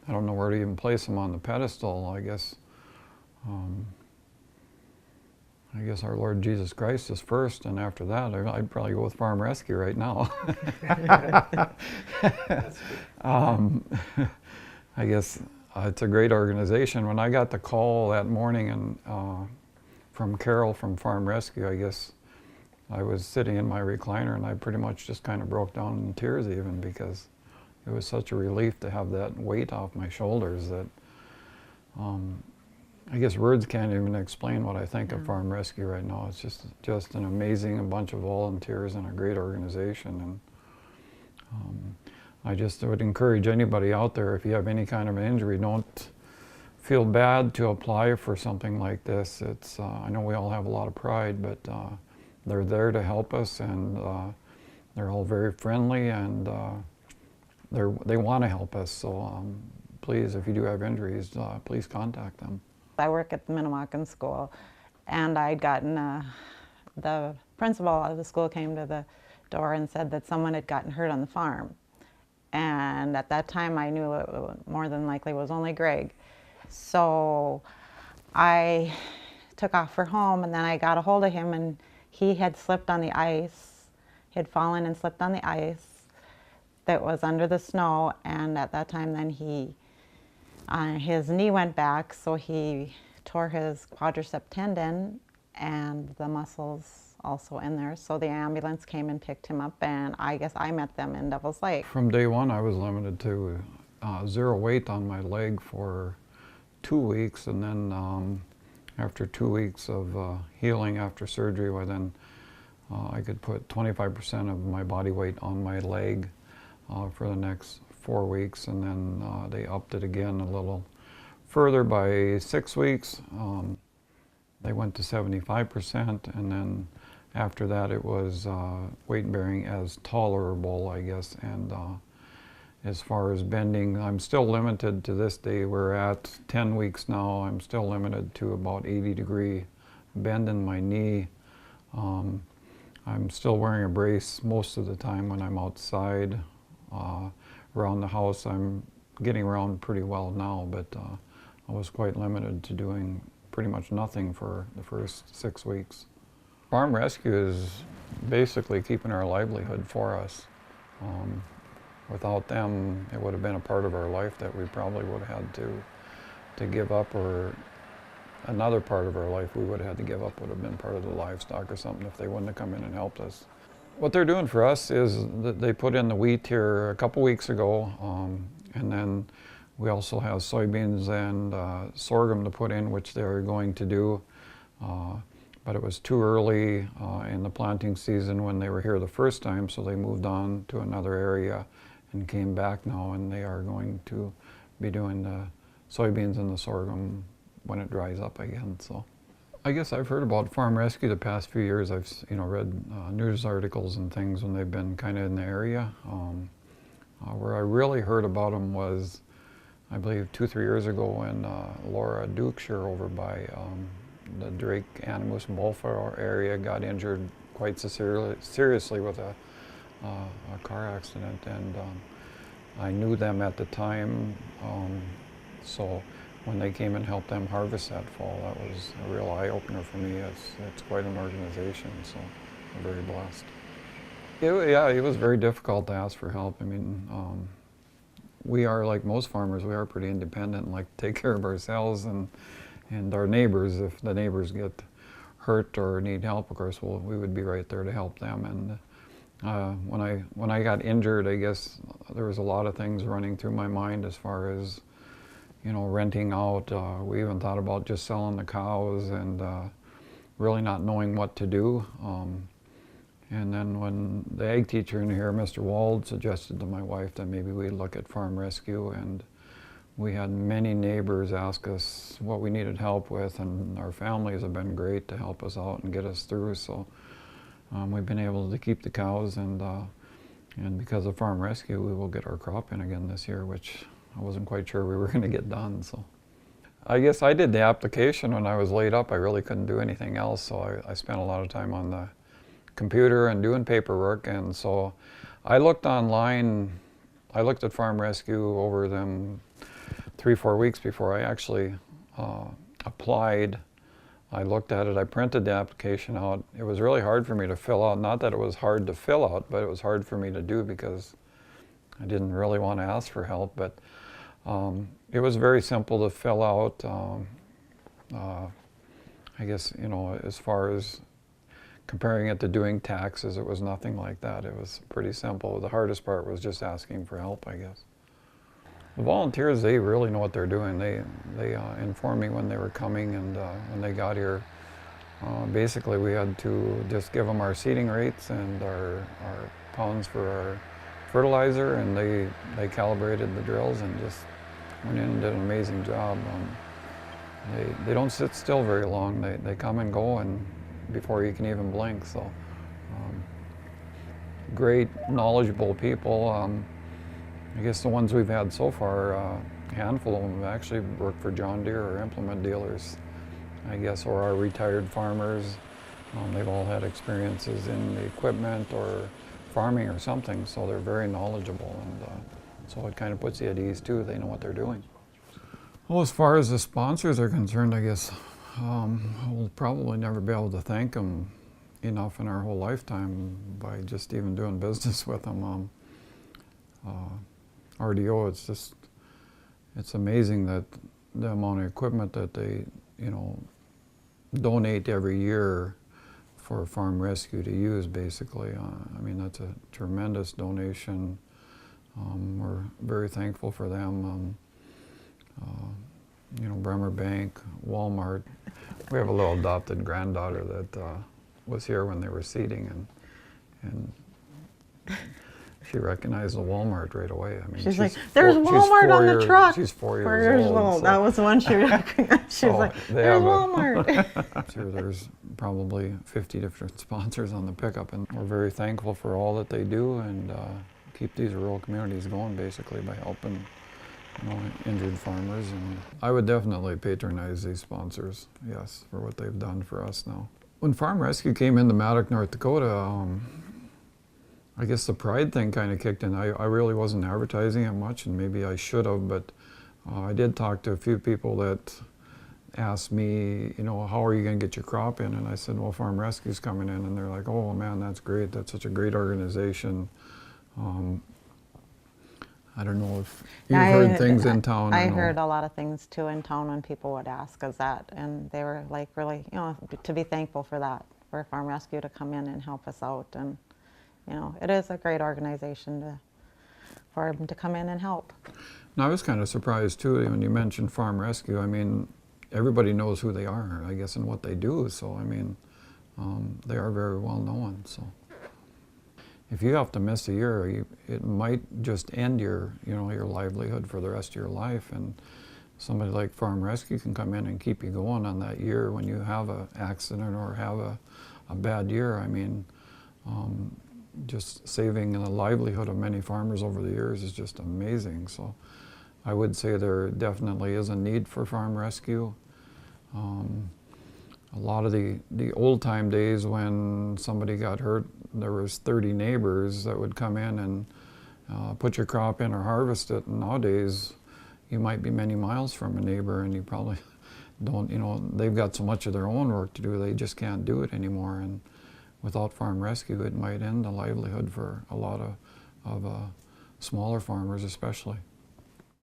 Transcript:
I don't know where to even place them on the pedestal. Um, I guess our Lord Jesus Christ is first, and after that, I'd probably go with Farm Rescue right now. um, I guess it's a great organization. When I got the call that morning and from Carol from Farm Rescue, I guess I was sitting in my recliner and I pretty much just kind of broke down in tears even, because it was such a relief to have that weight off my shoulders that I guess words can't even explain what I think of Farm Rescue right now. It's just an amazing bunch of volunteers and a great organization. And I just would encourage anybody out there, if you have any kind of an injury, don't feel bad to apply for something like this. It's I know we all have a lot of pride, but they're there to help us, and they're all very friendly, and they want to help us. So please, if you do have injuries, please contact them. I work at the Minnewacan school, and I'd gotten, the principal of the school came to the door and said that someone had gotten hurt on the farm. And at that time I knew it more than likely was only Greg. So I took off for home, and then I got a hold of him, and he had slipped on the ice. He had fallen and slipped on the ice that was under the snow, and at that time then his knee went back, so he tore his quadricep tendon and the muscles also in there. So the ambulance came and picked him up, and I guess I met them in Devil's Lake. From day one, I was limited to 0 weight on my leg for 2 weeks, and then after 2 weeks of healing after surgery, well, then I could put 25% of my body weight on my leg for the next 4 weeks, and then they upped it again a little further by 6 weeks. They went to 75%, and then after that it was weight bearing as tolerable, I guess. And as far as bending, I'm still limited to this day. We're at 10 weeks now. I'm still limited to about 80-degree bend in my knee. I'm still wearing a brace most of the time when I'm outside. Around the house, I'm getting around pretty well now, but I was quite limited to doing pretty much nothing for the first 6 weeks. Farm Rescue is basically keeping our livelihood for us. Without them, it would have been a part of our life that we probably would have had to give up, or another part of our life we would have had to give up would have been part of the livestock or something if they wouldn't have come in and helped us. What they're doing for us is that they put in the wheat here a couple weeks ago, and then we also have soybeans and sorghum to put in, which they're going to do. But it was too early in the planting season when they were here the first time, so they moved on to another area and came back now, and they are going to be doing the soybeans and the sorghum when it dries up again. So I guess I've heard about Farm Rescue the past few years. I've read news articles and things when they've been kind of in the area. Where I really heard about them was, I believe, 2-3 years ago when Laura Dukeshire over by the Drake Animus Bullflower area got injured quite seriously with a car accident, and I knew them at the time, so when they came and helped them harvest that fall, that was a real eye-opener for me. It's quite an organization, so I'm very blessed. Yeah, it was very difficult to ask for help. I mean, we are, like most farmers, we are pretty independent and like to take care of ourselves and our neighbors. If the neighbors get hurt or need help, of course, we would be right there to help them. And when I got injured, I guess there was a lot of things running through my mind as far as, renting out. We even thought about just selling the cows and really not knowing what to do. And then when the ag teacher in here, Mr. Wald, suggested to my wife that maybe we'd look at Farm Rescue, and we had many neighbors ask us what we needed help with, and our families have been great to help us out and get us through. So we've been able to keep the cows, and because of Farm Rescue, we will get our crop in again this year, which I wasn't quite sure we were going to get done. So I guess I did the application when I was laid up. I really couldn't do anything else, so I spent a lot of time on the computer and doing paperwork. And so I looked online. I looked at Farm Rescue over them 3-4 weeks before I actually applied. I looked at it, I printed the application out. It was really hard for me to fill out. Not that it was hard to fill out, but it was hard for me to do because I didn't really want to ask for help. But it was very simple to fill out. I guess, you know, as far as comparing it to doing taxes, it was nothing like that. It was pretty simple. The hardest part was just asking for help, I guess. The volunteers, they really know what they're doing. They informed me when they were coming, and when they got here, basically we had to just give them our seeding rates and our pounds for our fertilizer, and they calibrated the drills and just went in and did an amazing job. They don't sit still very long. They come and go and before you can even blink. So great, knowledgeable people. I guess the ones we've had so far, a handful of them have actually worked for John Deere or implement dealers, I guess, or are retired farmers. They've all had experiences in the equipment or farming or something, so they're very knowledgeable, and so it kind of puts you at ease too. They know what they're doing. Well, as far as the sponsors are concerned, I guess we'll probably never be able to thank them enough in our whole lifetime by just even doing business with them. RDO, it's amazing that the amount of equipment that they, you know, donate every year for farm rescue to use, basically. I mean, that's a tremendous donation. We're very thankful for them. You know, Bremer Bank, Walmart. We have a little adopted granddaughter that was here when they were seeding, and she recognized the Walmart right away. I mean, she's like, "There's Walmart on the truck." She's 4 years 4 years old. So. That was the one she recognized. She was like, "There's Walmart." I'm sure there's probably 50 different sponsors on the pickup, and we're very thankful for all that they do and keep these rural communities going, basically, by helping, you know, injured farmers. And I would definitely patronize these sponsors, yes, for what they've done for us now. When Farm Rescue came into Maddock, North Dakota, I guess the pride thing kind of kicked in. I really wasn't advertising it much, and maybe I should have, but I did talk to a few people that asked me, you know, how are you going to get your crop in? And I said, well, Farm Rescue's coming in. And they're like, oh man, that's great. That's such a great organization. I don't know if you've heard things in town. I heard a lot of things too in town when people would ask us that, and they were like, really, you know, to be thankful for that, for Farm Rescue to come in and help us out. And you know, it is a great organization for them to come in and help. Now, I was kind of surprised too when you mentioned Farm Rescue. I mean, everybody knows who they are, I guess, and what they do. So, I mean, they are very well known. So, if you have to miss a year, it might just end your, you know, your livelihood for the rest of your life. And somebody like Farm Rescue can come in and keep you going on that year when you have an accident or have a bad year. I mean, just saving the livelihood of many farmers over the years is just amazing. So I would say there definitely is a need for Farm Rescue. A lot of the old time days when somebody got hurt, there was 30 neighbors that would come in and put your crop in or harvest it. And nowadays, you might be many miles from a neighbor and you probably don't, you know, they've got so much of their own work to do, they just can't do it anymore. And without Farm Rescue, it might end the livelihood for a lot of smaller farmers especially.